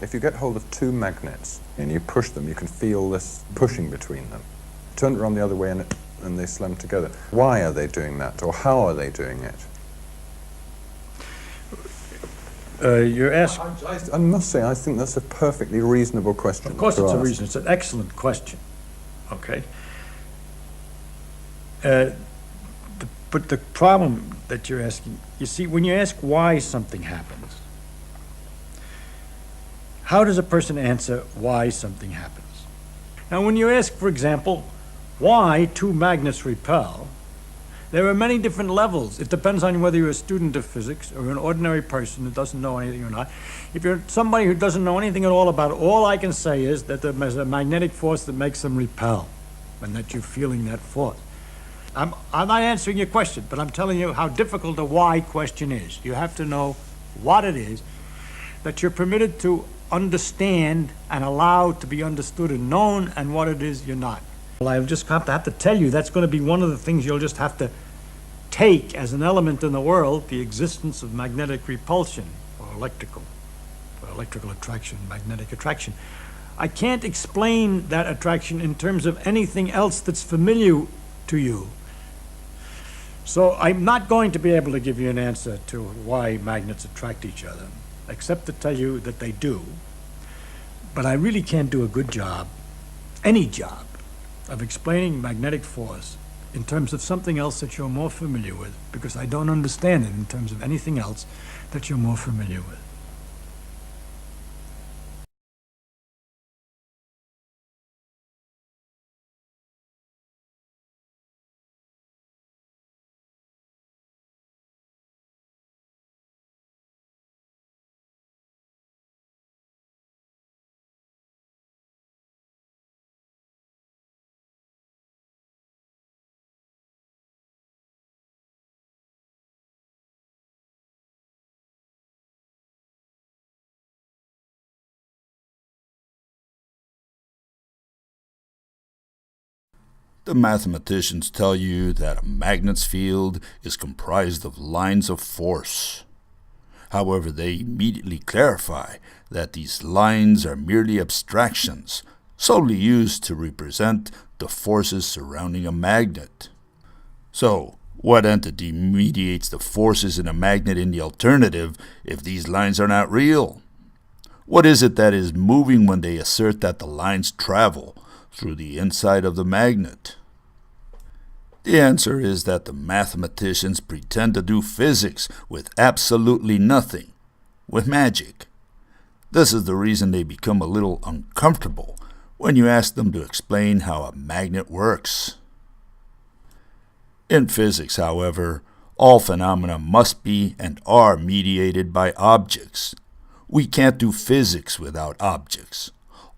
If you get hold of two magnets and you push them, you can feel this pushing between them. Turn it around the other way and they slam together. Why are they doing that, or how are they doing it? You're asking... I must say, I think that's a perfectly reasonable question. Of course it's a reason. It's an excellent question. Okay? But the problem that you're asking, you see, when you ask why something happens, how does a person answer why something happens? Now, when you ask, for example, why two magnets repel, there are many different levels. It depends on whether you're a student of physics or an ordinary person who doesn't know anything or not. If you're somebody who doesn't know anything at all about it, all I can say is that there's a magnetic force that makes them repel, and that you're feeling that force. I'm not answering your question, but I'm telling you how difficult a why question is. You have to know what it is that you're permitted to understand and allowed to be understood and known, and what it is you're not. Well, I'll just have to tell you that's going to be one of the things you'll just have to take as an element in the world, the existence of magnetic repulsion, or electrical attraction, magnetic attraction. I can't explain that attraction in terms of anything else that's familiar to you. So I'm not going to be able to give you an answer to why magnets attract each other, except to tell you that they do. But I really can't do a good job, any job, of explaining magnetic force in terms of something else that you're more familiar with, because I don't understand it in terms of anything else that you're more familiar with. The mathematicians tell you that a magnet's field is comprised of lines of force. However, they immediately clarify that these lines are merely abstractions, solely used to represent the forces surrounding a magnet. So, what entity mediates the forces in a magnet in the alternative if these lines are not real? What is it that is moving when they assert that the lines travel through the inside of the magnet? The answer is that the mathematicians pretend to do physics with absolutely nothing, with magic. This is the reason they become a little uncomfortable when you ask them to explain how a magnet works. In physics, however, all phenomena must be and are mediated by objects. We can't do physics without objects.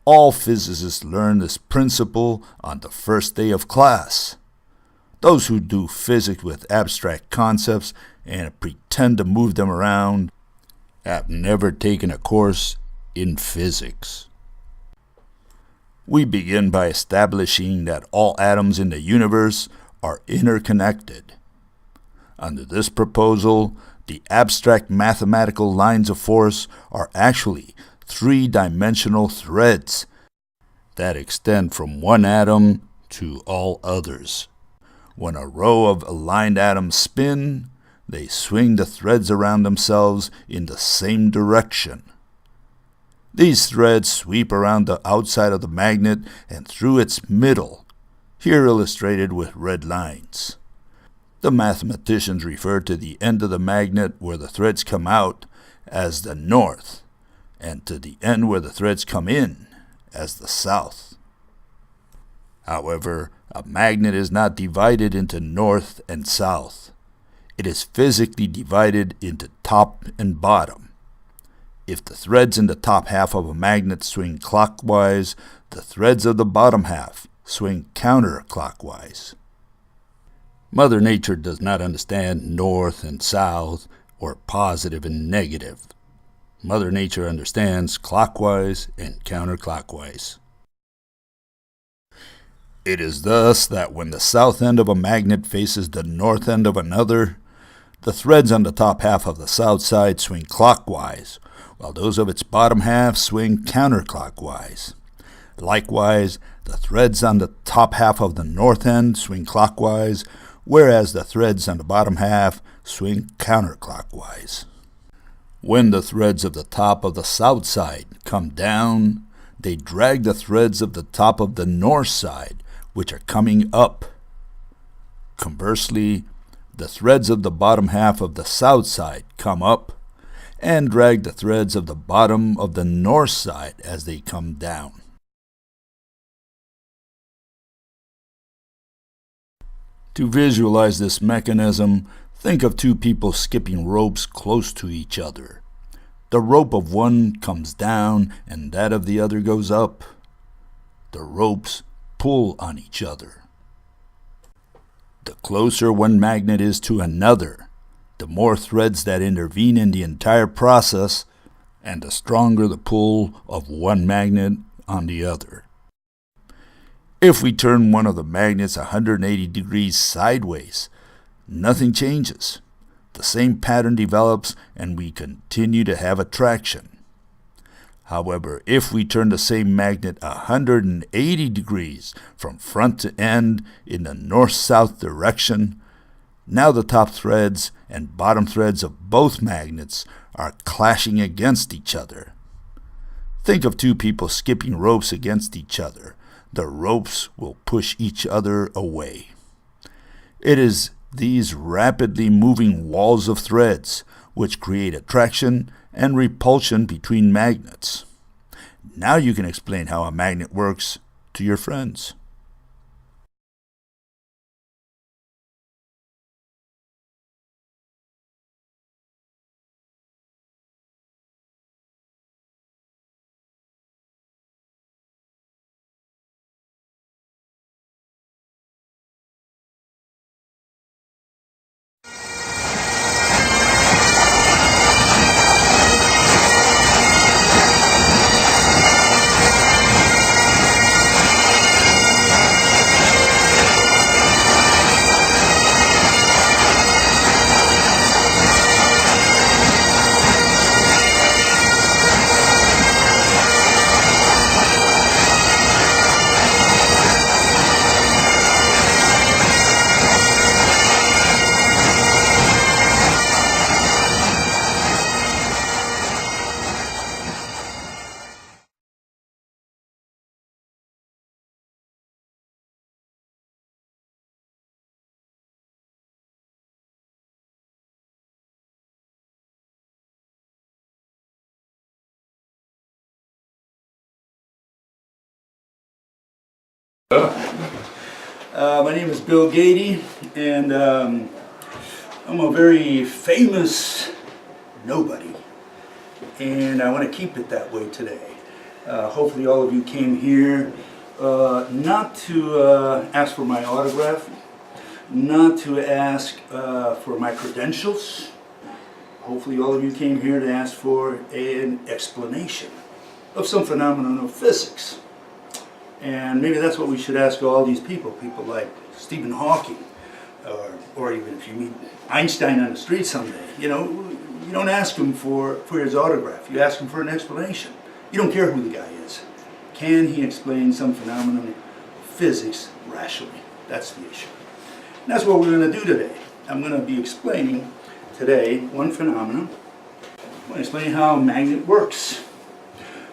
All physicists learn this principle on the first day of class. Those who do physics with abstract concepts and pretend to move them around have never taken a course in physics. We begin by establishing that all atoms in the universe are interconnected. Under this proposal, the abstract mathematical lines of force are actually three-dimensional threads that extend from one atom to all others. When a row of aligned atoms spin, they swing the threads around themselves in the same direction. These threads sweep around the outside of the magnet and through its middle, here illustrated with red lines. The mathematicians refer to the end of the magnet where the threads come out as the north, and to the end where the threads come in as the south. However, a magnet is not divided into north and south. It is physically divided into top and bottom. If the threads in the top half of a magnet swing clockwise, the threads of the bottom half swing counterclockwise. Mother Nature does not understand north and south or positive and negative. Mother Nature understands clockwise and counterclockwise. It is thus that when the south end of a magnet faces the north end of another, The threads on the top half of the south side swing clockwise, while those of its bottom half swing counterclockwise. Likewise, the threads on the top half of the north end swing clockwise, whereas the threads on the bottom half swing counterclockwise. When the threads of the top of the south side come down, they drag the threads of the top of the north side, which are coming up. Conversely, the threads of the bottom half of the south side come up and drag the threads of the bottom of the north side as they come down. To visualize this mechanism, think of two people skipping ropes close to each other. The rope of one comes down and that of the other goes up. The ropes pull on each other. The closer one magnet is to another, the more threads that intervene in the entire process, and the stronger the pull of one magnet on the other. If we turn one of the magnets 180 degrees sideways, nothing changes. The same pattern develops and we continue to have attraction. However, if we turn the same magnet 180 degrees from front to end in the north-south direction, now the top threads and bottom threads of both magnets are clashing against each other. Think of two people skipping ropes against each other. The ropes will push each other away. It is these rapidly moving walls of threads which create attraction and repulsion between magnets. Now you can explain how a magnet works to your friends. My name is Bill Gady, and I'm a very famous nobody, and I want to keep it that way today. Hopefully all of you came here not to ask for my autograph, not to ask for my credentials. Hopefully all of you came here to ask for an explanation of some phenomenon of physics. And maybe that's what we should ask all these people like Stephen Hawking, or even if you meet Einstein on the street someday, you don't ask him for his autograph, you ask him for an explanation. You don't care who the guy is. Can he explain some phenomenon of physics rationally? That's the issue. And that's what we're going to do today. I'm going to be explaining today one phenomenon. I'm going to explain how a magnet works,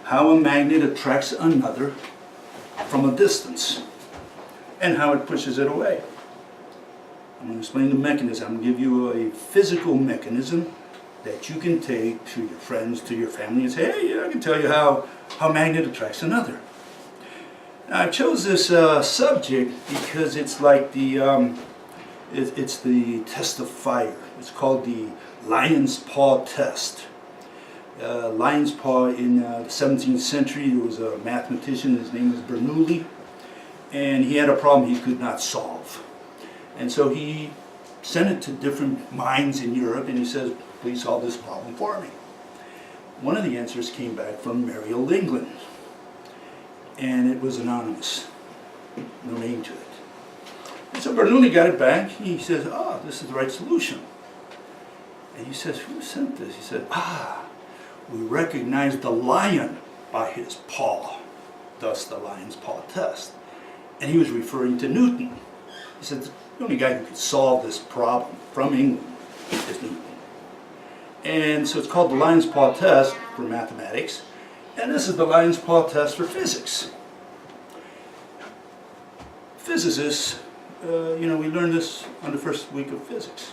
how a magnet attracts another from a distance, and how it pushes it away. I'm going to explain the mechanism. I'm going to give you a physical mechanism that you can take to your friends, to your family, and say, hey, I can tell you how a magnet attracts another. Now, I chose this subject because it's like it's the test of fire. It's called the lion's paw test. Lion's paw in the 17th century, there was a mathematician, his name was Bernoulli, and he had a problem he could not solve. And so he sent it to different minds in Europe, and he says, please solve this problem for me. One of the answers came back from Mary Old England, and it was anonymous, no name to it. And so Bernoulli got it back. He says, this is the right solution. And he says, who sent this? He said, we recognize the lion by his paw, thus the lion's paw test. And he was referring to Newton. He said, the only guy who could solve this problem from England is Newton. And so it's called the lion's paw test for mathematics, and this is the lion's paw test for physics. Physicists, we learned this on the first week of physics.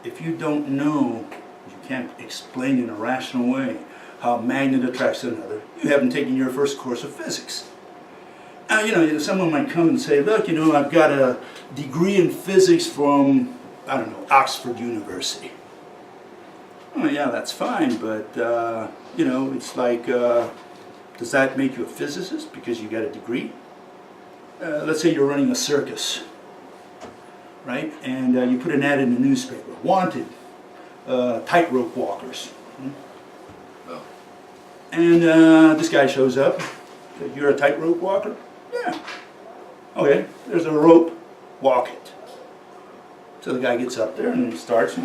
If you don't know, you can't explain in a rational way how a magnet attracts another, you haven't taken your first course of physics. Now, someone might come and say, look, I've got a degree in physics from, Oxford University. Oh, yeah, that's fine, but, it's like, does that make you a physicist because you got a degree? Let's say you're running a circus, right? And you put an ad in the newspaper, wanted tightrope walkers. Oh. And this guy shows up. You're a tightrope walker? Yeah. Okay, there's a rope, walk it. So the guy gets up there and starts,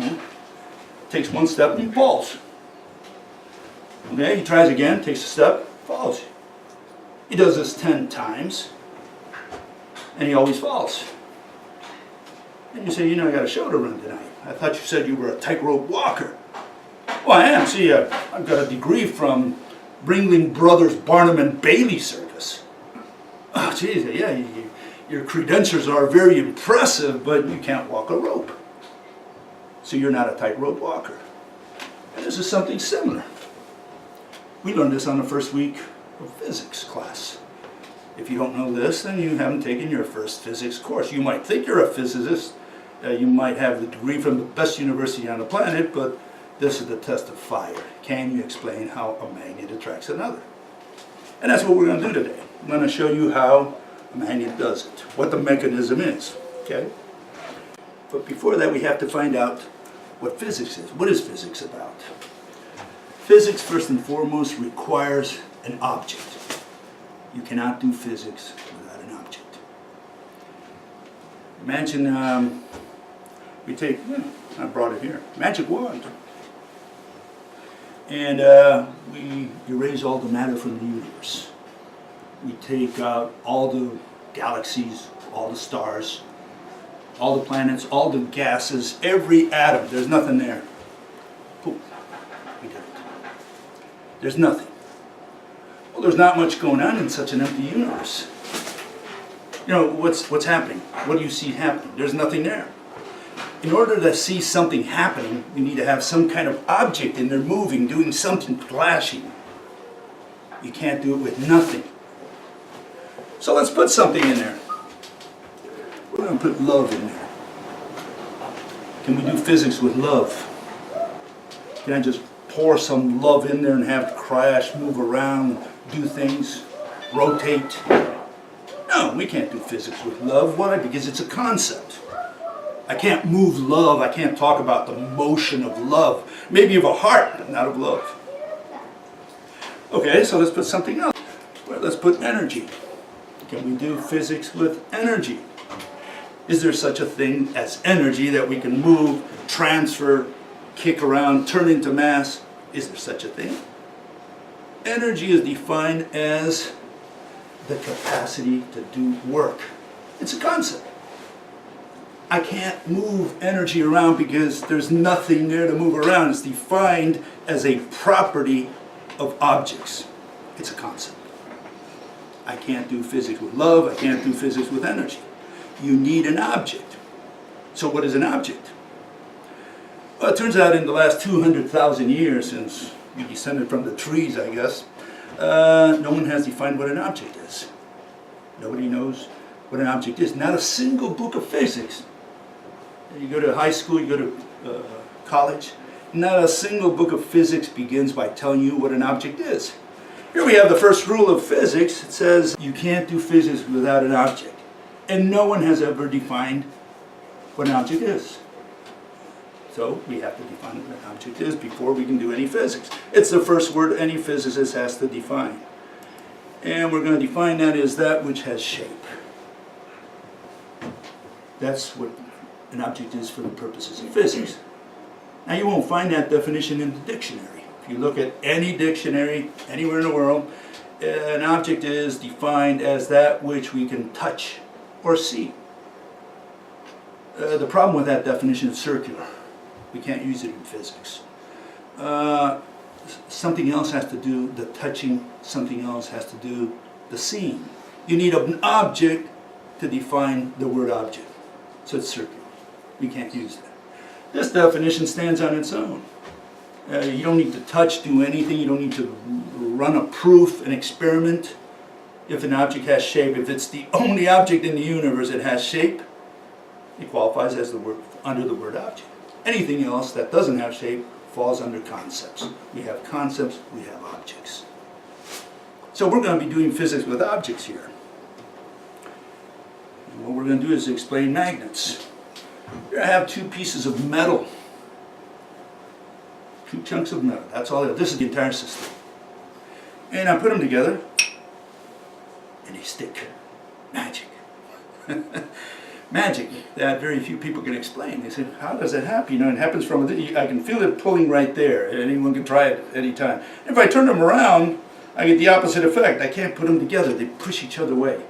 takes one step and he falls. Okay, he tries again, takes a step, falls. He does this 10 times, and he always falls. And you say, I got a show to run tonight. I thought you said you were a tightrope walker. Well, I am. See, I've got a degree from Ringling Brothers Barnum and Bailey Circus. Oh, geez, yeah, your credentials are very impressive, but you can't walk a rope. So you're not a tightrope walker. And this is something similar. We learned this on the first week of physics class. If you don't know this, then you haven't taken your first physics course. You might think you're a physicist. You might have the degree from the best university on the planet, but this is the test of fire. Can you explain how a magnet attracts another? And that's what we're going to do today. I'm going to show you how a magnet does it, what the mechanism is. Okay? But before that, we have to find out what physics is. What is physics about? Physics, first and foremost, requires an object. You cannot do physics without an object. Imagine we take, I brought it here, magic wand. And we erase all the matter from the universe. We take out all the galaxies, all the stars, all the planets, all the gases, every atom. There's nothing there. Poof, we did it. There's nothing. Well, there's not much going on in such an empty universe. What's happening? What do you see happening? There's nothing there. In order to see something happening, you need to have some kind of object in there moving, doing something, flashing. You can't do it with nothing. So let's put something in there. We're going to put love in there. Can we do physics with love? Can I just pour some love in there and have it crash, move around, do things, rotate? No, we can't do physics with love. Why? Because it's a concept. I can't move love. I can't talk about the motion of love. Maybe of a heart, but not of love. Okay, so let's put something else. Well, let's put energy. Can we do physics with energy? Is there such a thing as energy that we can move, transfer, kick around, turn into mass? Is there such a thing? Energy is defined as the capacity to do work. It's a concept. I can't move energy around because there's nothing there to move around. It's defined as a property of objects. It's a concept. I can't do physics with love. I can't do physics with energy. You need an object. So what is an object? Well, it turns out in the last 200,000 years, since we descended from the trees, I guess, no one has defined what an object is. Nobody knows what an object is. Not a single book of physics. You go to high school, you go to college, not a single book of physics begins by telling you what an object is. Here we have the first rule of physics. It says you can't do physics without an object. And no one has ever defined what an object is. So we have to define what an object is before we can do any physics. It's the first word any physicist has to define. And we're going to define that as that which has shape. That's what an object is for the purposes of physics. Now you won't find that definition in the dictionary. If you look at any dictionary anywhere in the world, an object is defined as that which we can touch or see. The problem with that definition is circular. We can't use it in physics. Something else has to do the touching, something else has to do the seeing. You need an object to define the word object. So it's circular. We can't use that. This definition stands on its own. You don't need to touch, do anything. You don't need to run a proof, an experiment. If an object has shape, if it's the only object in the universe that has shape, it qualifies as under the word object. Anything else that doesn't have shape falls under concepts. We have concepts, we have objects. So we're going to be doing physics with objects here. And what we're going to do is explain magnets. Here I have two pieces of metal. Two chunks of metal. That's all. This is the entire system. And I put them together, and they stick. Magic. Magic that very few people can explain. They say, how does it happen? You know, it happens from, I can feel it pulling right there. Anyone can try it at any time. If I turn them around, I get the opposite effect. I can't put them together. They push each other away.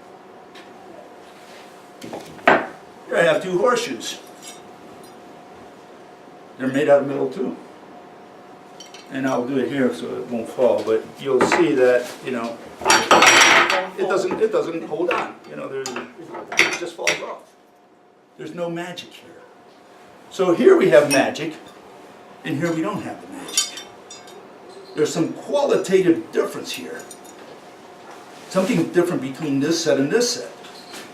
Here I have two horseshoes. They're made out of metal too. And I'll do it here so it won't fall, but you'll see that, you know, it doesn't hold on. You know, it just falls off. There's no magic here. So here we have magic, and here we don't have the magic. There's some qualitative difference here. Something different between this set and this set.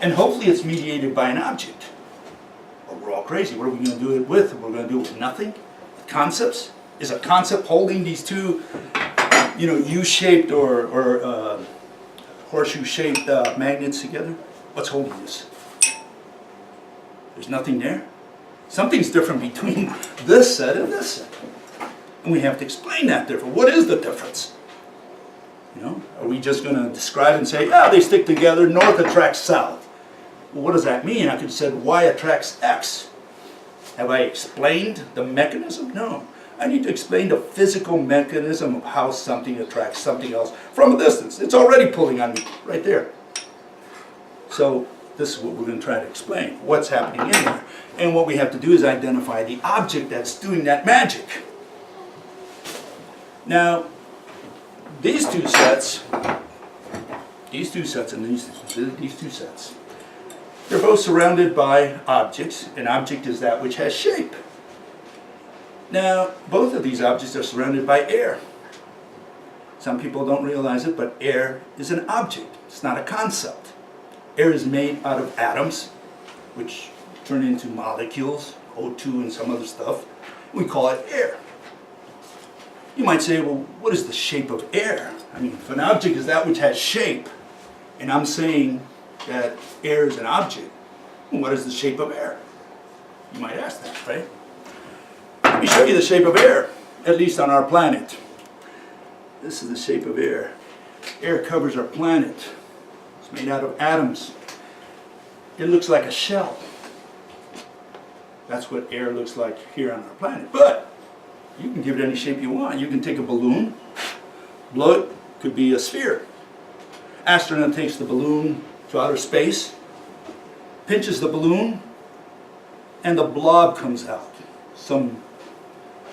And hopefully it's mediated by an object. Well, we're all crazy. What are we going to do it with? We're going to do it with nothing? With concepts? Is a concept holding these two, you know, U-shaped or horseshoe-shaped magnets together? What's holding this? There's nothing there. Something's different between this set and this set. And we have to explain that difference. What is the difference? You know, are we just going to describe and say, they stick together, north attracts south? Well, what does that mean? I could have said y attracts x. Have I explained the mechanism? No. I need to explain the physical mechanism of how something attracts something else from a distance. It's already pulling on me right there. So this is what we're going to try to explain, what's happening in there. And what we have to do is identify the object that's doing that magic. Now, these two sets and these two sets, they're both surrounded by objects. An object is that which has shape. Now, both of these objects are surrounded by air. Some people don't realize it, but air is an object. It's not a concept. Air is made out of atoms, which turn into molecules, O2 and some other stuff. We call it air. You might say, well, what is the shape of air? I mean, if an object is that which has shape, and I'm saying that air is an object, well, what is the shape of air? You might ask that, right? Let me show you the shape of air, at least on our planet. This is the shape of air. Air covers our planet. It's made out of atoms. It looks like a shell. That's what air looks like here on our planet. But you can give it any shape you want. You can take a balloon, blow it, could be a sphere. Astronaut takes the balloon to outer space, pinches the balloon, and the blob comes out. Some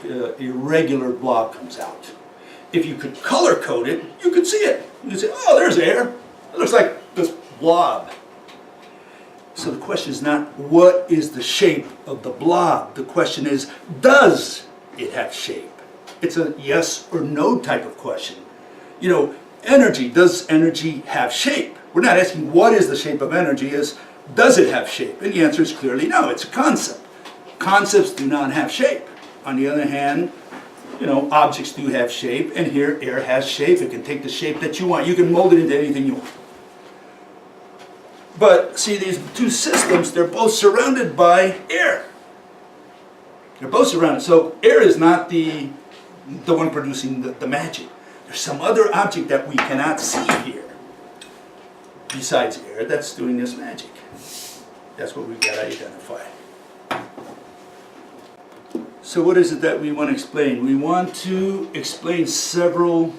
irregular blob comes out. If you could color code it, you could see it. You could say, oh, there's air. It looks like this blob. So the question is not what is the shape of the blob. The question is, does it have shape? It's a yes or no type of question. You know, energy, does energy have shape? We're not asking what is the shape of energy, is does it have shape? And the answer is clearly no, it's a concept. Concepts do not have shape. On the other hand, you know, objects do have shape, and here air has shape. It can take the shape that you want. You can mold it into anything you want. But see, these two systems, they're both surrounded by air. They're both surrounded. So air is not the one producing the magic. There's some other object that we cannot see here besides air that's doing this magic. That's what we've got to identify. So what is it that we want to explain? We want to explain several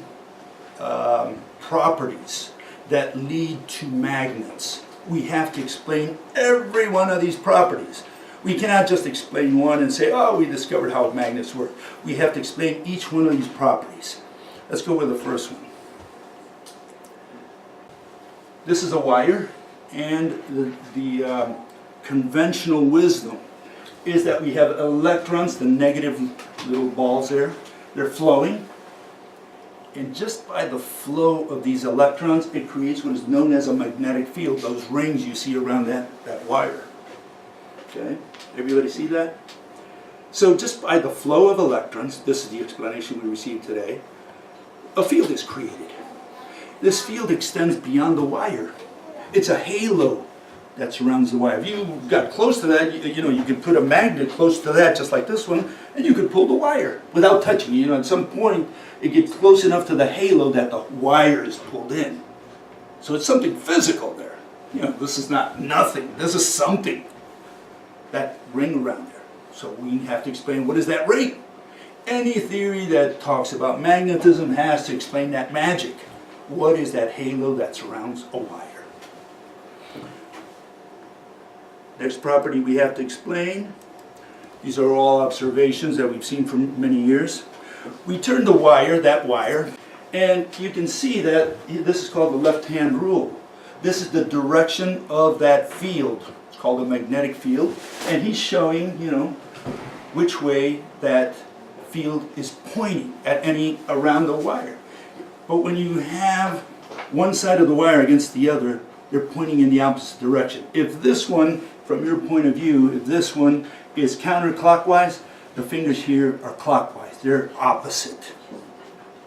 properties that lead to magnets. We have to explain every one of these properties. We cannot just explain one and say, oh, we discovered how magnets work. We have to explain each one of these properties. Let's go with the first one. This is a wire, and the conventional wisdom is that we have electrons, the negative little balls there, they're flowing. And just by the flow of these electrons, it creates what is known as a magnetic field, those rings you see around that wire. Okay, everybody see that? So just by the flow of electrons, this is the explanation we received today, a field is created. This field extends beyond the wire. It's a halo that surrounds the wire. If you got close to that, you could put a magnet close to that, just like this one, and you could pull the wire without touching it. At some point, it gets close enough to the halo that the wire is pulled in. So it's something physical there. This is not nothing. This is something. That ring around there. So we have to explain, what is that ring? Any theory that talks about magnetism has to explain that magic. What is that halo that surrounds a wire? Next property we have to explain. These are all observations that we've seen for many years. We turn the wire, that wire, and you can see that this is called the left-hand rule. This is the direction of that field. It's called a magnetic field, and he's showing, which way that field is pointing around the wire. But when you have one side of the wire against the other, they're pointing in the opposite direction. If this one, from your point of view, if this one is counterclockwise, the fingers here are clockwise. They're opposite.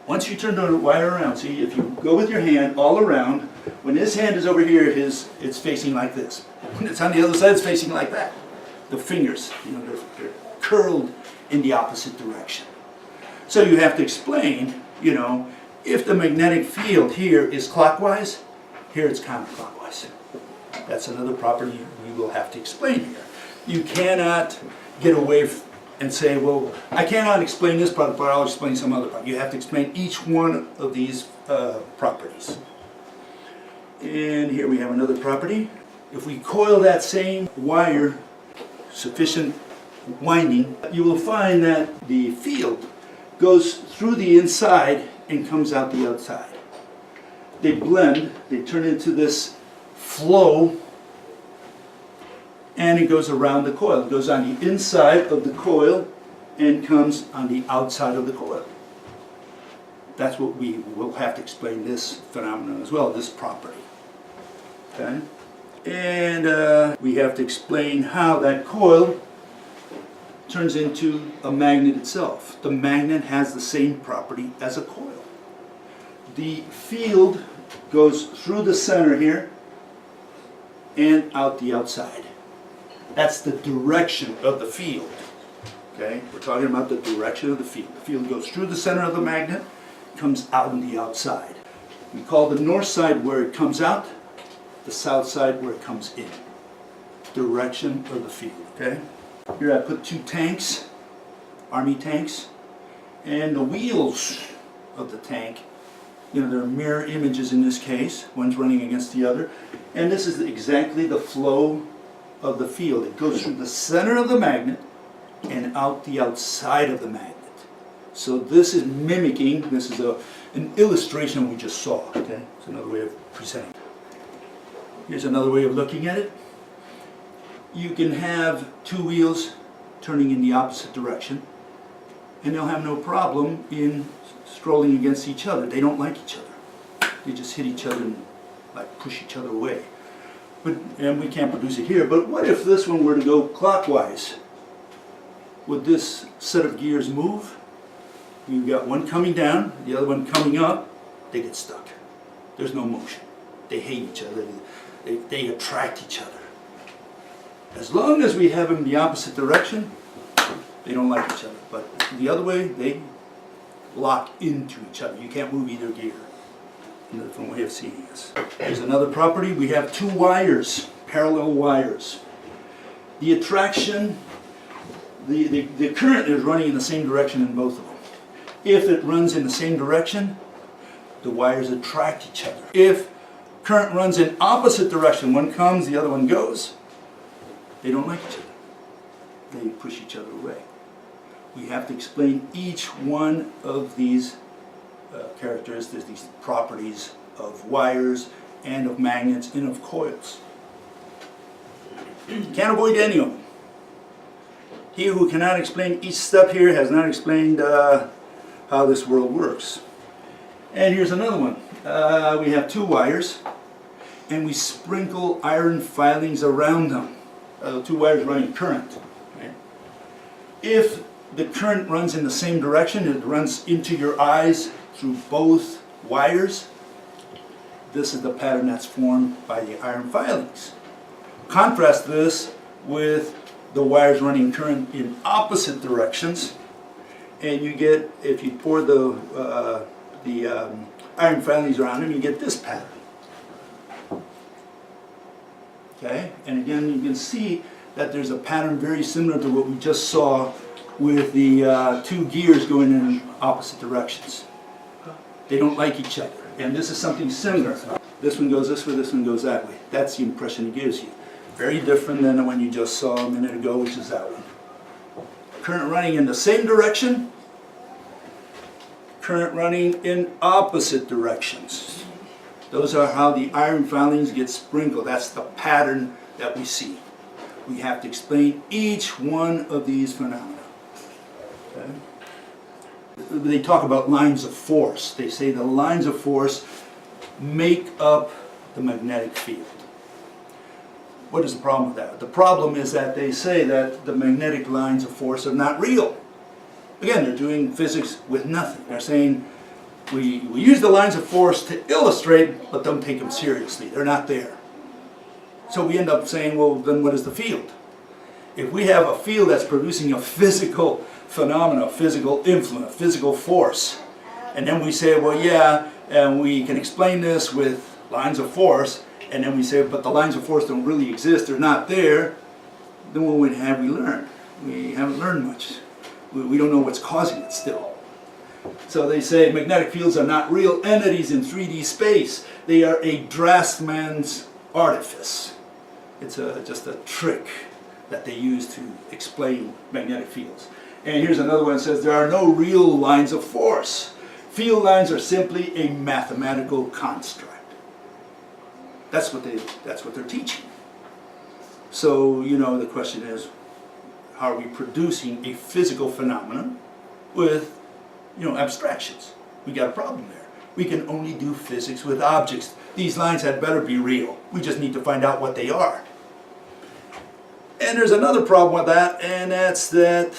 Once you turn the wire around, see, if you go with your hand all around, when this hand is over here, it's facing like this. When it's on the other side, it's facing like that. The fingers, they're curled in the opposite direction. So you have to explain, if the magnetic field here is clockwise, here it's counterclockwise. That's another property we will have to explain here. You cannot get away and say, well, I cannot explain this part, but I'll explain some other part. You have to explain each one of these properties. And here we have another property. If we coil that same wire, sufficient winding, you will find that the field goes through the inside and comes out the outside. They blend, they turn into this flow, and it goes around the coil. It goes on the inside of the coil and comes on the outside of the coil. That's what we will have to explain this phenomenon as well, this property. Okay? And we have to explain how that coil turns into a magnet itself. The magnet has the same property as a coil. The field goes through the center here and out the outside. That's the direction of the field. Okay? We're talking about the direction of the field. The field goes through the center of the magnet, comes out on the outside. We call the north side where it comes out, the south side where it comes in. Direction of the field. Okay? Here I put two tanks, army tanks, and the wheels of the tank, they're mirror images in this case. One's running against the other. And this is exactly the flow of the field. It goes through the center of the magnet and out the outside of the magnet. So this is mimicking, this is an illustration we just saw. Okay? It's another way of presenting. Here's another way of looking at it. You can have two wheels turning in the opposite direction, and they'll have no problem in strolling against each other. They don't like each other. They just hit each other and push each other away. And we can't produce it here, but what if this one were to go clockwise? Would this set of gears move? You've got one coming down, the other one coming up, they get stuck. There's no motion. They hate each other. They attract each other. As long as we have them in the opposite direction, they don't like each other. But the other way, they lock into each other. You can't move either gear. Another different way of seeing this. Here's another property. We have two wires, parallel wires. The attraction the current is running in the same direction in both of them. If it runs in the same direction, the wires attract each other. If current runs in opposite direction, one comes, the other one goes, they don't like each other. They push each other away. We have to explain each one of these characteristics, these properties of wires and of magnets and of coils. Can't avoid any of them. He who cannot explain each step here has not explained how this world works. And here's another one. We have two wires, and we sprinkle iron filings around them. Two wires running current. Right? If the current runs in the same direction, it runs into your eyes through both wires, this is the pattern that's formed by the iron filings. Contrast this with the wires running current in opposite directions, and you get, if you pour the iron filings around them, you get this pattern. Okay, and again you can see that there's a pattern very similar to what we just saw with the two gears going in opposite directions. They don't like each other, and this is something similar. This one goes this way, this one goes that way. That's the impression it gives you. Very different than the one you just saw a minute ago, which is that one. Current running in the same direction, current running in opposite directions. Those are how the iron filings get sprinkled. That's the pattern that we see. We have to explain each one of these phenomena. Okay? They talk about lines of force. They say the lines of force make up the magnetic field. What is the problem with that? The problem is that they say that the magnetic lines of force are not real. Again, they're doing physics with nothing. They're saying we use the lines of force to illustrate, but don't take them seriously. They're not there. So we end up saying, well, then what is the field? If we have a field that's producing a physical phenomena, a physical influence, a physical force, and then we say, well, yeah, and we can explain this with lines of force, and then we say, but the lines of force don't really exist, they're not there, then what have we learned? We haven't learned much. We don't know what's causing it still. So they say magnetic fields are not real entities in 3D space. They are a draftsman's artifice. It's just a trick that they use to explain magnetic fields. And here's another one that says there are no real lines of force. Field lines are simply a mathematical construct. That's what they're teaching. So, you know, the question is, how are we producing a physical phenomenon with, you know, abstractions? We got a problem there. We can only do physics with objects. These lines had better be real. We just need to find out what they are. And there's another problem with that, and that's that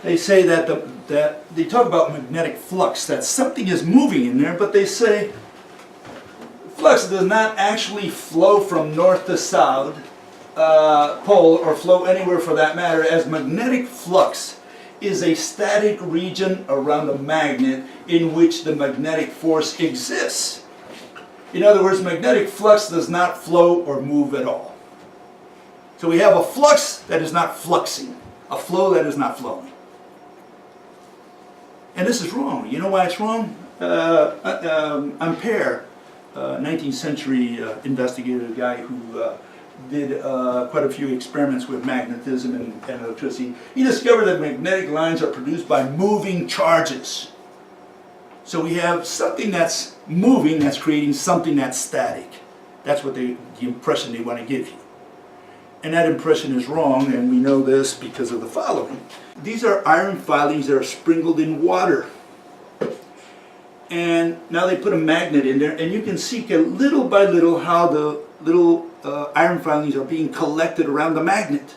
they say that they talk about magnetic flux, that something is moving in there, but they say flux does not actually flow from north to south pole, or flow anywhere for that matter, as magnetic flux is a static region around a magnet in which the magnetic force exists. In other words, magnetic flux does not flow or move at all. So we have a flux that is not fluxing, a flow that is not flowing. And this is wrong. You know why it's wrong? Ampere, 19th century investigator, guy who did quite a few experiments with magnetism and electricity. He discovered that magnetic lines are produced by moving charges. So we have something that's moving that's creating something that's static. That's what the impression they want to give you. And that impression is wrong, and we know this because of the following. These are iron filings that are sprinkled in water. And now they put a magnet in there, and you can see little by little how the little iron filings are being collected around the magnet.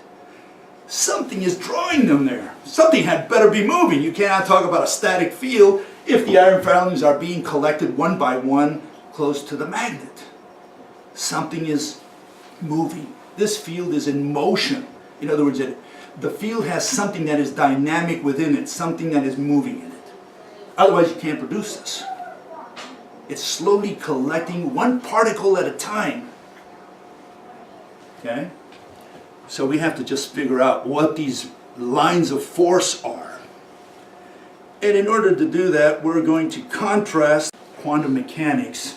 Something is drawing them there. Something had better be moving. You cannot talk about a static field if the iron filings are being collected one by one close to the magnet. Something is moving. This field is in motion. In other words, the field has something that is dynamic within it, something that is moving in it. Otherwise, you can't produce this. It's slowly collecting one particle at a time. Okay? So we have to just figure out what these lines of force are. And in order to do that, we're going to contrast quantum mechanics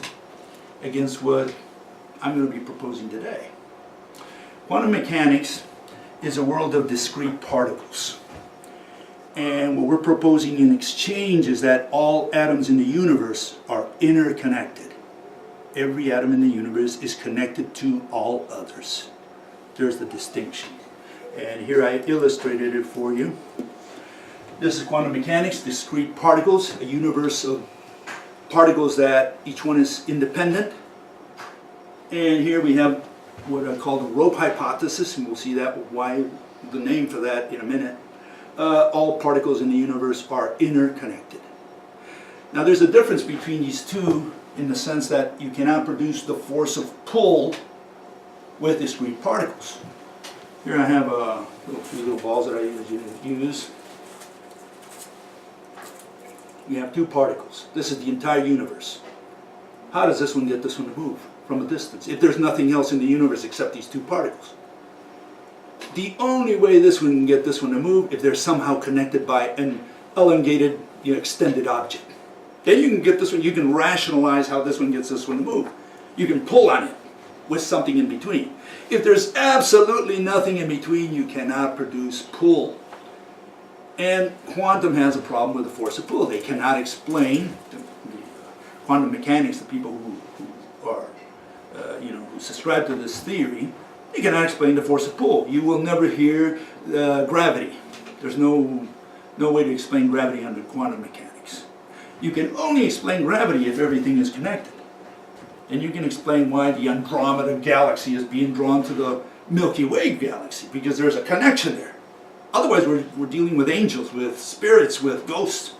against what I'm going to be proposing today. Quantum mechanics is a world of discrete particles. And what we're proposing in exchange is that all atoms in the universe are interconnected. Every atom in the universe is connected to all others. There's the distinction. And here I illustrated it for you. This is quantum mechanics, discrete particles, a universe of particles that each one is independent. And here we have what I call the rope hypothesis, and we'll see that why the name for that in a minute. All particles in the universe are interconnected. Now there's a difference between these two in the sense that you cannot produce the force of pull with discrete particles. Here I have a few little balls that I use. We have two particles. This is the entire universe. How does this one get this one to move from a distance if there's nothing else in the universe except these two particles? The only way this one can get this one to move if they're somehow connected by an elongated, extended object. Then you can get this one, you can rationalize how this one gets this one to move. You can pull on it with something in between. If there's absolutely nothing in between, you cannot produce pull. And quantum has a problem with the force of pull. They cannot explain quantum mechanics, the people who are, who subscribe to this theory. You cannot explain the force of pull. You will never hear gravity. There's no way to explain gravity under quantum mechanics. You can only explain gravity if everything is connected. And you can explain why the Andromeda galaxy is being drawn to the Milky Way galaxy, because there's a connection there. Otherwise, we're dealing with angels, with spirits, with ghosts.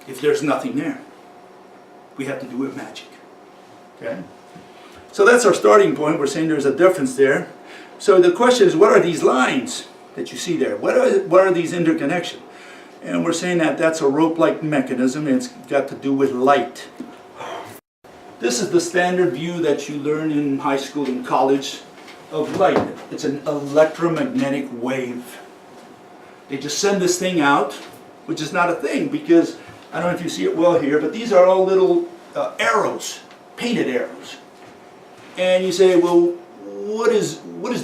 If there's nothing there, we have to do it magic. Okay? So that's our starting point. We're saying there's a difference there. So the question is, what are these lines that you see there? What are these interconnections? And we're saying that that's a rope-like mechanism, and it's got to do with light. This is the standard view that you learn in high school and college of light. It's an electromagnetic wave. They just send this thing out, which is not a thing, because I don't know if you see it well here, but these are all little arrows, painted arrows. And you say, well, what is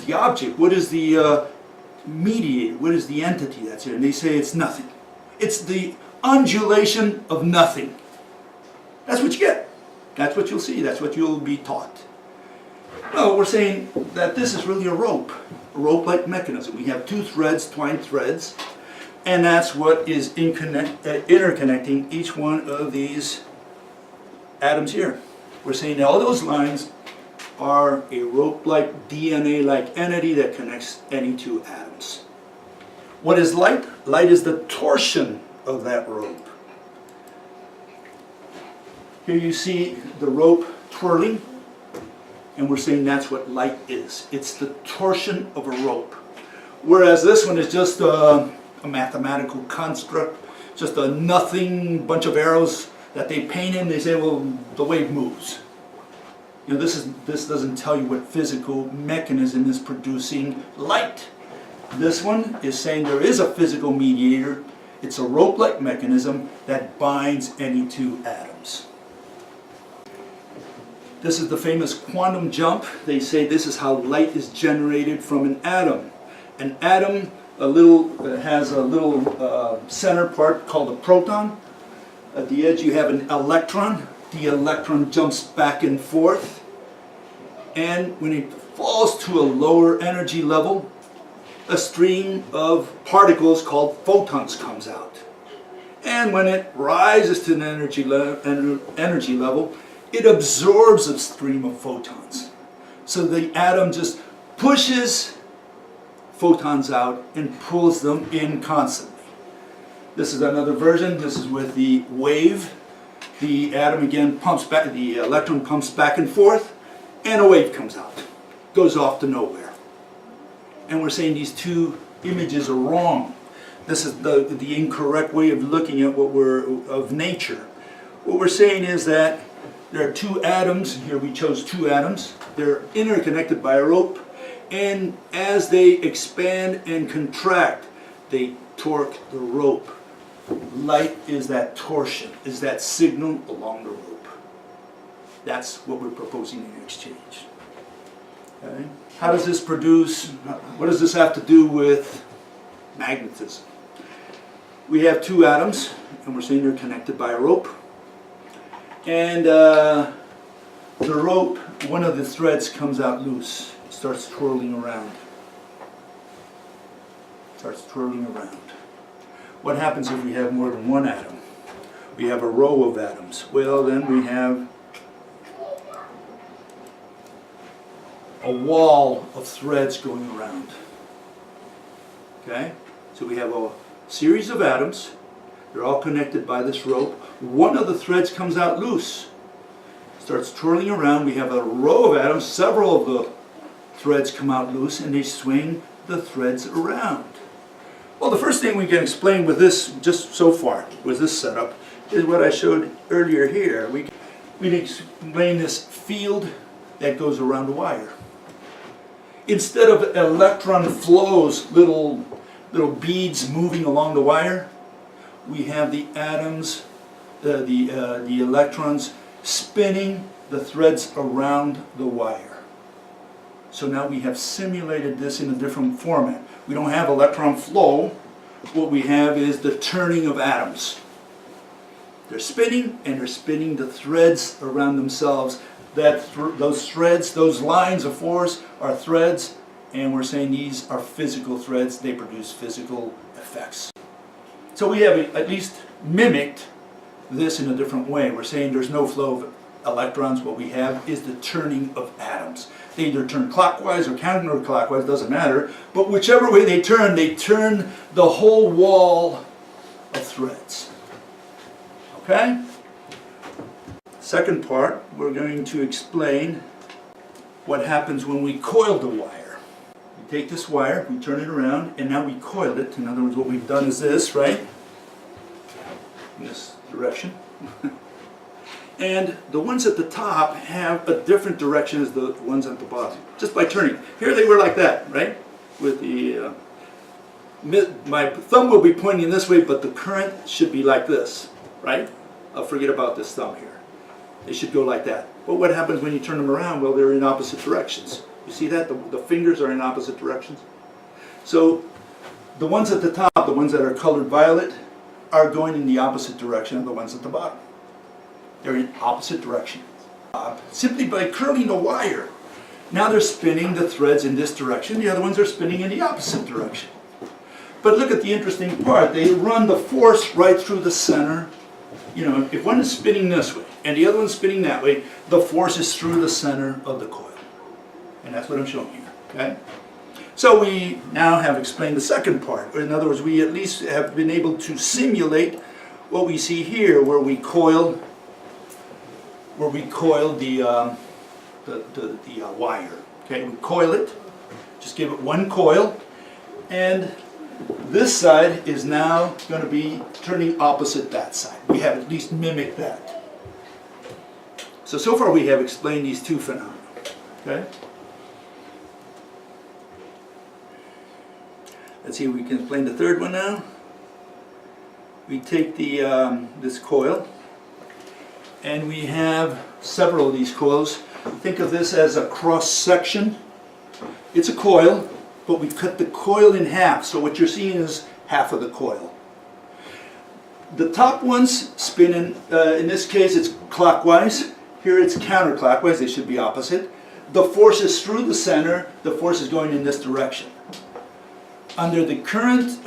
the object? What is the mediator? What is the entity that's here? And they say it's nothing. It's the undulation of nothing. That's what you get. That's what you'll see. That's what you'll be taught. No, we're saying that this is really a rope-like mechanism. We have two threads, twined threads, and that's what is interconnecting each one of these atoms here. We're saying that all those lines are a rope-like, DNA-like entity that connects any two atoms. What is light? Light is the torsion of that rope. Here you see the rope twirling, and we're saying that's what light is. It's the torsion of a rope. Whereas this one is just a mathematical construct, just a nothing bunch of arrows that they paint in. They say, well, the wave moves. This doesn't tell you what physical mechanism is producing light. This one is saying there is a physical mediator. It's a rope-like mechanism that binds any two atoms. This is the famous quantum jump. They say this is how light is generated from an atom. An atom has a little center part called a proton. At the edge you have an electron. The electron jumps back and forth. And when it falls to a lower energy level, a stream of particles called photons comes out. And when it rises to an energy level, it absorbs a stream of photons. So the atom just pushes photons out and pulls them in constantly. This is another version. This is with the wave. The atom again pumps back, the electron pumps back and forth, and a wave comes out. Goes off to nowhere. And we're saying these two images are wrong. This is the incorrect way of looking at of nature. What we're saying is that there are two atoms. Here we chose two atoms. They're interconnected by a rope, And as they expand and contract, they torque the rope. Light is that torsion, is that signal along the rope. That's what we're proposing in exchange. Okay? How does this produce, what does this have to do with magnetism? We have two atoms, and we're saying they're connected by a rope. And the rope, one of the threads comes out loose. It starts twirling around. Starts twirling around. What happens if we have more than one atom? We have a row of atoms. Well, then we have a wall of threads going around. Okay? So we have a series of atoms. They're all connected by this rope. One of the threads comes out loose. Starts twirling around. We have a row of atoms. Several of the threads come out loose and they swing the threads around. Well, the first thing we can explain with this, just so far, with this setup, is what I showed earlier here. We can explain this field that goes around the wire. Instead of electron flows, little beads moving along the wire, we have the atoms, the electrons spinning the threads around the wire. So now we have simulated this in a different format. We don't have electron flow. What we have is the turning of atoms. They're spinning, and they're spinning the threads around themselves. Those threads, those lines of force are threads, and we're saying these are physical threads. They produce physical effects. So we have at least mimicked this in a different way. We're saying there's no flow of electrons. What we have is the turning of atoms. They either turn clockwise or counterclockwise, doesn't matter. But whichever way they turn the whole wall of threads. Okay? Second part, we're going to explain what happens when we coil the wire. We take this wire, we turn it around, and now we coil it. In other words, what we've done is this, right? In this direction. And the ones at the top have a different direction as the ones at the bottom, just by turning. Here they were like that, right? With the, my thumb will be pointing this way, but the current should be like this, right? I'll forget about this thumb here. They should go like that. But what happens when you turn them around? Well, they're in opposite directions. You see that? The fingers are in opposite directions. So the ones at the top, the ones that are colored violet, are going in the opposite direction of the ones at the bottom. They're in opposite directions. Simply by curling the wire. Now they're spinning the threads in this direction. The other ones are spinning in the opposite direction. But look at the interesting part. They run the force right through the center. You know, if one is spinning this way and the other one's spinning that way, the force is through the center of the coil. And that's what I'm showing here. Okay? So we now have explained the second part. In other words, we at least have been able to simulate what we see here, where we coiled the wire. Okay, we coil it, just give it one coil, and this side is now going to be turning opposite that side. We have at least mimicked that. So far we have explained these two phenomena. Okay. Let's see if we can explain the third one now. We take the this coil, and we have several of these coils. Think of this as a cross section. It's a coil, but we cut the coil in half. So what you're seeing is half of the coil. The top ones spin in this case it's clockwise. Here it's counterclockwise. They should be opposite. The force is through the center. The force is going in this direction. Under the current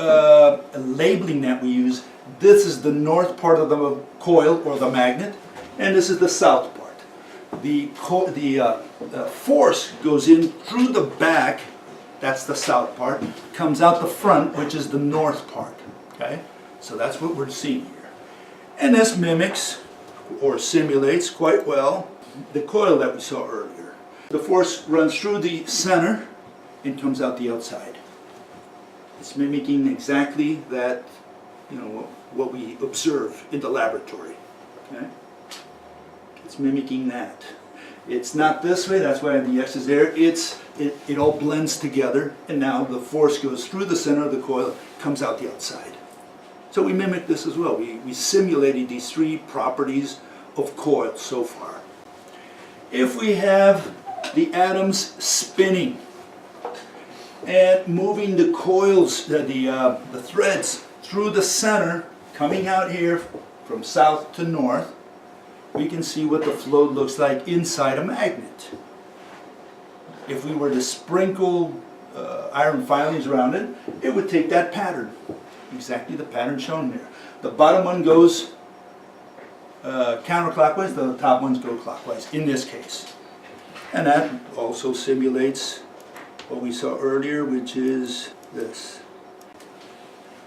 labeling that we use, this is the north part of the coil or the magnet, and this is the south part. The force goes in through the back, that's the south part, comes out the front, which is the north part. Okay, so that's what we're seeing here. And this mimics or simulates quite well the coil that we saw earlier. The force runs through the center and comes out the outside. It's mimicking exactly that, you know, what we observe in the laboratory. Okay? It's mimicking that. It's not this way, that's why the X is there. It all blends together, and now the force goes through the center of the coil, comes out the outside. So we mimic this as well. We simulated these three properties of coils so far. If we have the atoms spinning and moving the coils, the threads through the center, coming out here from south to north, we can see what the flow looks like inside a magnet. If we were to sprinkle iron filings around it, it would take that pattern, exactly the pattern shown there. The bottom one goes counterclockwise, the top ones go clockwise in this case. And that also simulates what we saw earlier, which is this,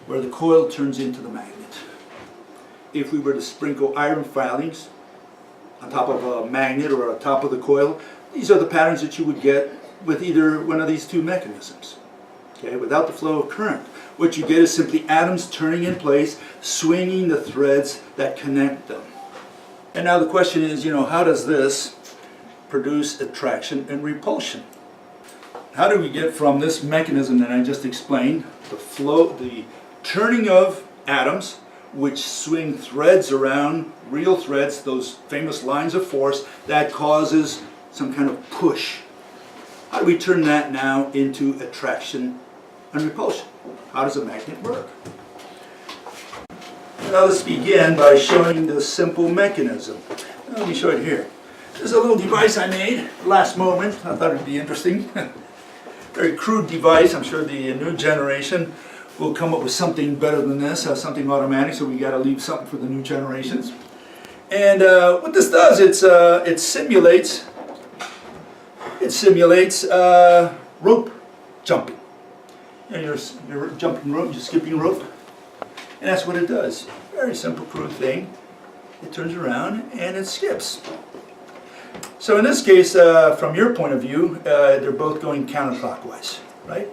where the coil turns into the magnet. If we were to sprinkle iron filings on top of a magnet or on top of the coil, these are the patterns that you would get with either one of these two mechanisms. Okay, without the flow of current. What you get is simply atoms turning in place, swinging the threads that connect them. And now the question is, how does this produce attraction and repulsion? How do we get from this mechanism that I just explained, the flow, the turning of atoms, which swing threads around, real threads, those famous lines of force, that causes some kind of push. How do we turn that now into attraction and repulsion? How does a magnet work? Now let's begin by showing the simple mechanism. Let me show it here. This is a little device I made last moment. I thought it would be interesting. Very crude device. I'm sure the new generation will come up with something better than this, something automatic, so we got to leave something for the new generations. And what this does, it simulates rope jumping. You're jumping rope, you're skipping rope, and that's what it does. Very simple, crude thing. It turns around and it skips. So in this case, from your point of view, they're both going counterclockwise, right?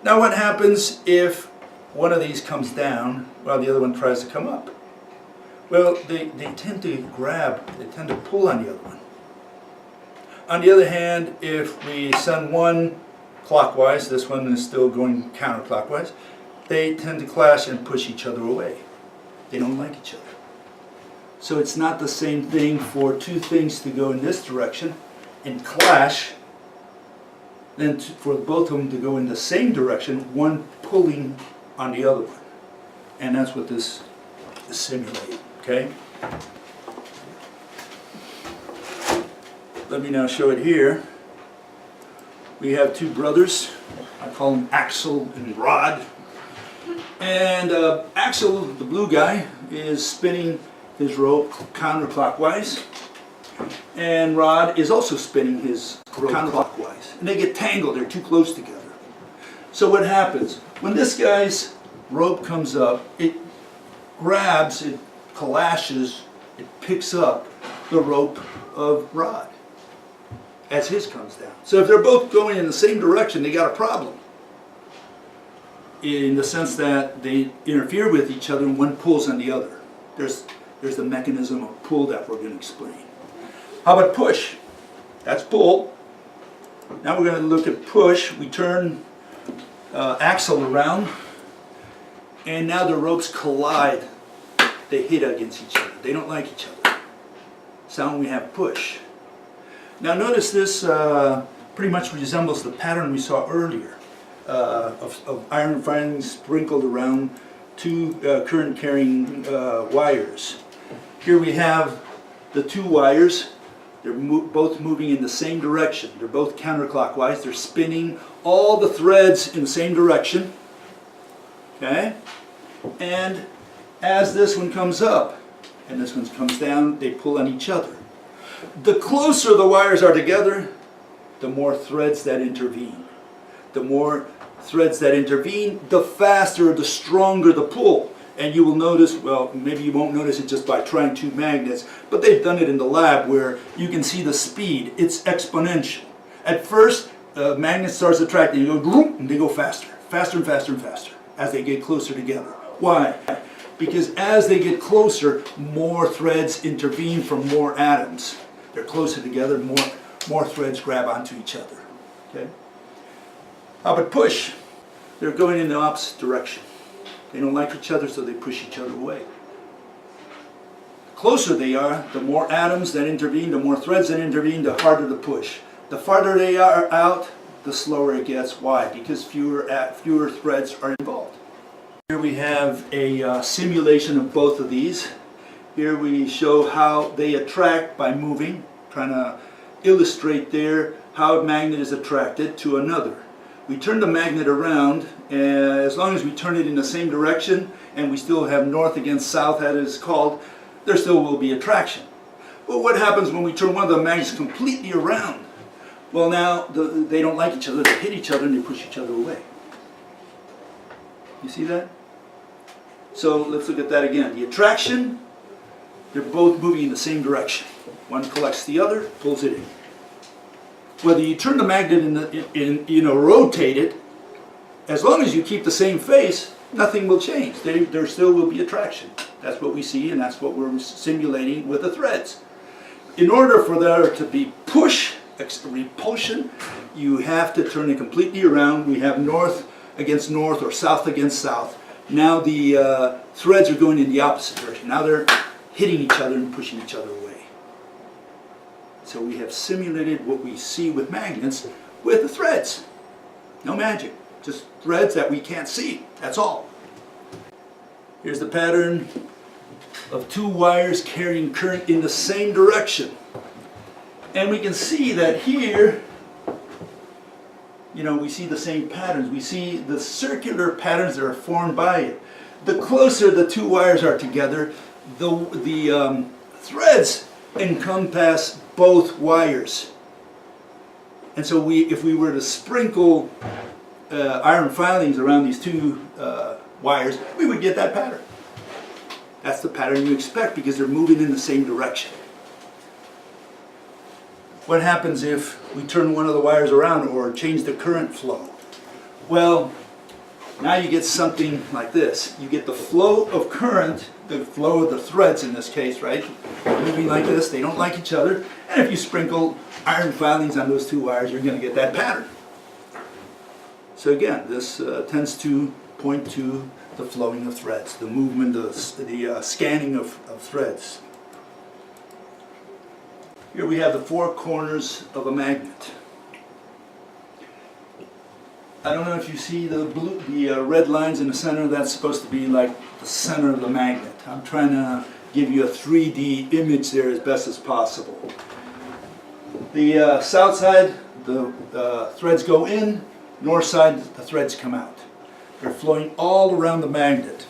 Now what happens if one of these comes down while the other one tries to come up? Well, they tend to grab, they tend to pull on the other one. On the other hand, if we send one clockwise, this one is still going counterclockwise, they tend to clash and push each other away. They don't like each other. So it's not the same thing for two things to go in this direction and clash than for both of them to go in the same direction, one pulling on the other one. And that's what this is simulating, okay? Let me now show it here. We have two brothers. I call them Axel and Rod. And Axel, the blue guy, is spinning his rope counterclockwise. And Rod is also spinning his rope counterclockwise. And they get tangled, they're too close together. So what happens? When this guy's rope comes up, it grabs, it clashes, it picks up the rope of Rod as his comes down. So if they're both going in the same direction, they got a problem. In the sense that they interfere with each other and one pulls on the other. There's the mechanism of pull that we're going to explain. How about push? That's pull. Now we're going to look at push. We turn Axle around, and now the ropes collide. They hit against each other. They don't like each other. So now we have push. Now notice this pretty much resembles the pattern we saw earlier of iron filings sprinkled around two current-carrying wires. Here we have the two wires. They're both moving in the same direction. They're both counterclockwise. They're spinning all the threads in the same direction. Okay? And as this one comes up and this one comes down, they pull on each other. The closer the wires are together, the more threads that intervene. The more threads that intervene, the faster, the stronger the pull. And you will notice, well, maybe you won't notice it just by trying two magnets, but they've done it in the lab where you can see the speed. It's exponential. At first, the magnet starts attracting, you go, and they go faster, faster and faster and faster as they get closer together. Why? Because as they get closer, more threads intervene from more atoms. They're closer together, more threads grab onto each other. Okay? How about push? They're going in the opposite direction. They don't like each other, so they push each other away. The closer they are, the more atoms that intervene, the more threads that intervene, the harder the push. The farther they are out, the slower it gets. Why? Because fewer threads are involved. Here we have a simulation of both of these. Here we show how they attract by moving, trying to illustrate there how a magnet is attracted to another. We turn the magnet around, and as long as we turn it in the same direction, and we still have north against south, as it is called, there still will be attraction. But what happens when we turn one of the magnets completely around? Well, now they don't like each other, they hit each other and they push each other away. You see that? So let's look at that again. The attraction, they're both moving in the same direction. One collects the other, pulls it in. Whether you turn the magnet rotate it, as long as you keep the same face, nothing will change. There still will be attraction. That's what we see, and that's what we're simulating with the threads. In order for there to be push, repulsion, you have to turn it completely around. We have north against north or south against south. Now the threads are going in the opposite direction. Now they're hitting each other and pushing each other away. So we have simulated what we see with magnets with the threads. No magic, just threads that we can't see, that's all. Here's the pattern of two wires carrying current in the same direction. And we can see that here, we see the same patterns. We see the circular patterns that are formed by it. The closer the two wires are together, the threads encompass both wires. And so if we were to sprinkle iron filings around these two wires, we would get that pattern. That's the pattern you expect because they're moving in the same direction. What happens if we turn one of the wires around or change the current flow? Well, now you get something like this. You get the flow of current, the flow of the threads in this case, right? They're moving like this, they don't like each other. And if you sprinkle iron filings on those two wires, you're going to get that pattern. So again, this tends to point to the flowing of threads, the movement, the scanning of threads. Here we have the four corners of a magnet. I don't know if you see the red lines in the center. That's supposed to be like the center of the magnet. I'm trying to give you a 3D image there as best as possible. The south side, the threads go in. North side, the threads come out. They're flowing all around the magnet.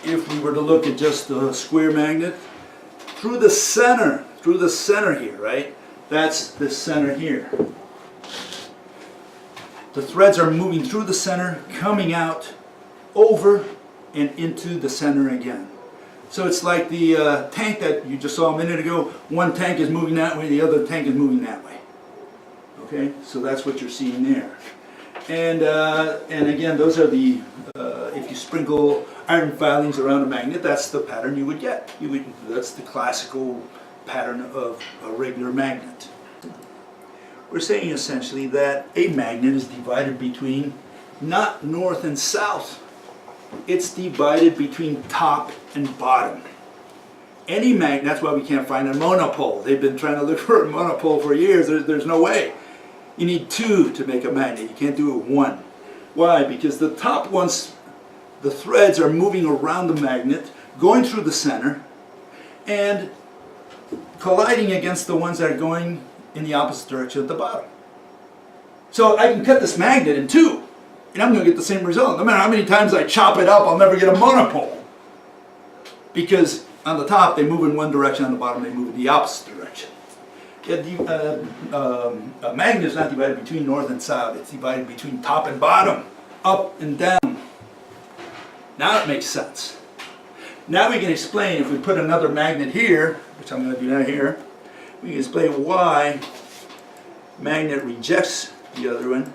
If we were to look at just the square magnet, through the center here, right? That's the center here. The threads are moving through the center, coming out, over, and into the center again. So it's like the tank that you just saw a minute ago. One tank is moving that way, the other tank is moving that way. Okay, so that's what you're seeing there. And again, those are the, if you sprinkle iron filings around a magnet, that's the pattern you would get. That's the classical pattern of a regular magnet. We're saying essentially that a magnet is divided between not north and south. It's divided between top and bottom. Any magnet, that's why we can't find a monopole. They've been trying to look for a monopole for years. There's no way. You need two to make a magnet. You can't do it with one. Why? Because the top ones, the threads are moving around the magnet, going through the center, and colliding against the ones that are going in the opposite direction at the bottom. So I can cut this magnet in two, and I'm going to get the same result. No matter how many times I chop it up, I'll never get a monopole. Because on the top, they move in one direction, on the bottom, they move in the opposite direction. A magnet is not divided between north and south. It's divided between top and bottom, up and down. Now it makes sense. Now we can explain, if we put another magnet here, which I'm going to do now here, we can explain why magnet rejects the other one.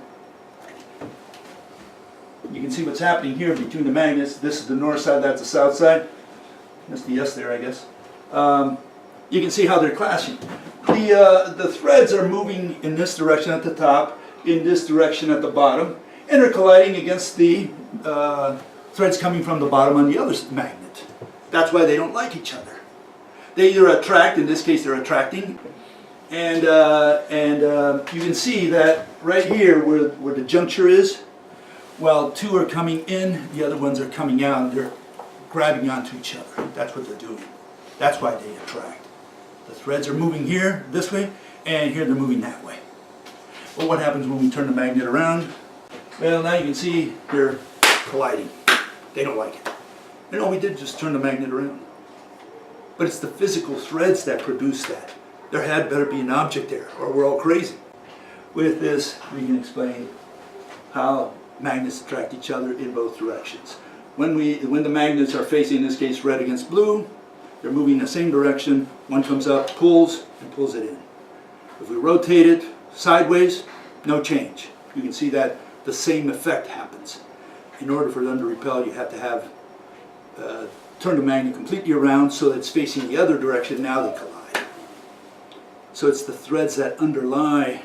You can see what's happening here between the magnets. This is the north side, that's the south side. That's the S there, I guess. you can see how they're clashing. The threads are moving in this direction at the top, in this direction at the bottom, and are colliding against the threads coming from the bottom on the other magnet. That's why they don't like each other. They either attract, in this case they're attracting, and you can see that right here where the juncture is, well, two are coming in, the other ones are coming out, they're grabbing onto each other. That's what they're doing. That's why they attract. The threads are moving here, this way, and here they're moving that way. Well, what happens when we turn the magnet around? Well, now you can see they're colliding. They don't like it. And all we did just turn the magnet around. But it's the physical threads that produce that. There had better be an object there, or we're all crazy. With this, we can explain how magnets attract each other in both directions. When the magnets are facing, in this case, red against blue, they're moving in the same direction. One comes up, pulls, and pulls it in. If we rotate it sideways, no change. You can see that the same effect happens. In order for them to repel, you have to have turn the magnet completely around so that it's facing the other direction. Now they collide. So it's the threads that underlie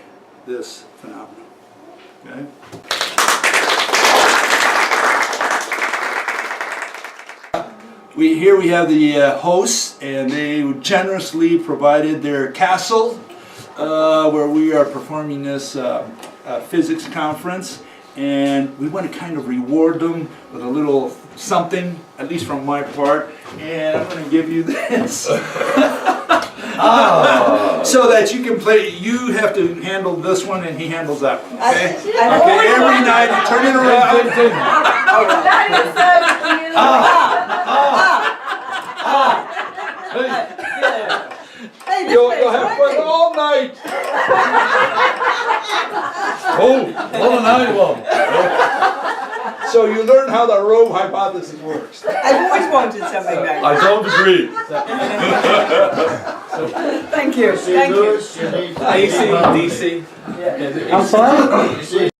this phenomenon. Okay? Here we have the hosts, and they generously provided their castle where we are performing this physics conference, and we want to kind of reward them with a little something, at least from my part, and I'm going to give you this. So that you can play. You have to handle this one, and he handles that one. Okay. Okay. Every night, you turn it around. You'll have fun all night. All night long. So you learn how the Rove hypothesis works. I've always wanted something like that. I don't agree. Thank you. Thank you. DC. I'm sorry?